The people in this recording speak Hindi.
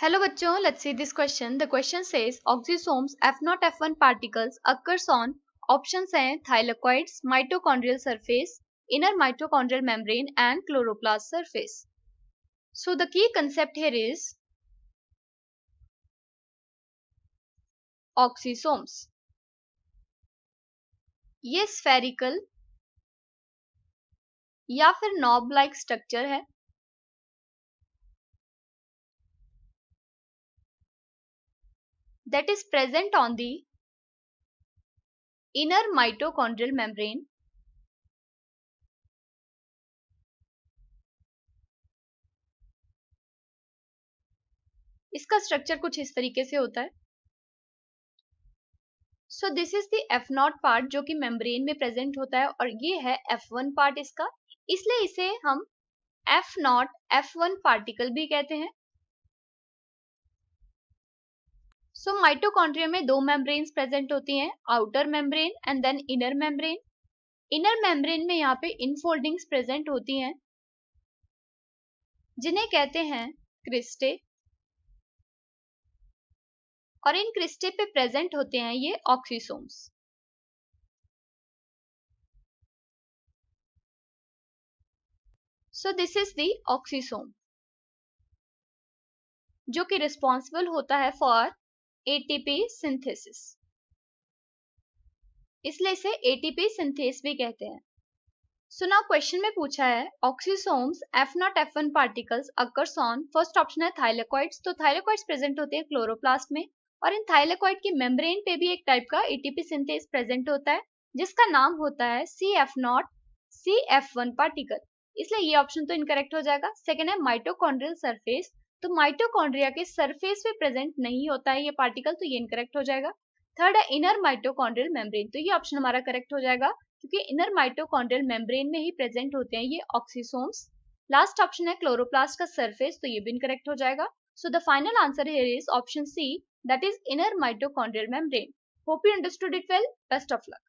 Hello बच्चों, let's see this question. The question says oxysomes F0 F1 particles occurs on options हैं thylakoids, mitochondrial surface, inner mitochondrial membrane and chloroplast surface. So the key concept here is oxysomes. ये spherical या फिर knob like structure है that is present on the inner mitochondrial membrane इसका स्ट्रक्चर कुछ इस तरीके से होता है. सो this is the F0 part जो कि मेम्ब्रेन में प्रेजेंट होता है और ये है F1 पार्ट इसका, इसलिए इसे हम F0 F1 पार्टिकल भी कहते हैं. सो माइटोकॉन्ड्रिया में दो मेम्ब्रेन्स प्रेजेंट होती हैं, outer membrane and then inner membrane. Inner membrane में यहाँ पे इनफोल्डिंग्स प्रेजेंट होती हैं जिन्हें कहते हैं क्रिस्टे, और इन क्रिस्टे पे प्रेजेंट होते हैं ये oxysomes. So this is the oxysome जो कि रिस्पॉन्सिबल होता है फॉर एटीपी सिंथेसिस, इसलिए इसे एटीपी सिंथेस भी कहते हैं. सो नाउ क्वेश्चन में पूछा है oxysomes F0 F1 particles occurs on, first option है थाइलेकॉइड्स. तो थाइलेकॉइड्स प्रेजेंट होते हैं क्लोरोप्लास्ट में, और इन थाइलेकॉइड की मेम्ब्रेन पे भी एक टाइप का एटीपी सिंथेस प्रेजेंट होता है जिसका नाम होता है CF0 CF1 पार्टिकल, इसलिए ये ऑप्शन तो इनकरेक्ट हो जाएगा. सेकेंड है माइटोकॉन्ड्रियल सरफेस, तो माइटोकॉन्ड्रिया के सरफेस पे प्रेजेंट नहीं होता है ये पार्टिकल, तो ये इनकरेक्ट हो जाएगा. थर्ड है इनर माइटोकॉन्ड्रियल मेम्ब्रेन, तो ये ऑप्शन हमारा करेक्ट हो जाएगा क्योंकि इनर माइटोकॉन्ड्रियल मेम्ब्रेन में ही प्रेजेंट होते हैं ये ऑक्सीसोम्स. लास्ट ऑप्शन है क्लोरोप्लास्ट का सरफेस, तो ये भी इनकरेक्ट हो जाएगा. So the final answer here is option C, that is inner mitochondrial membrane. Hope you understood it well. Best of luck.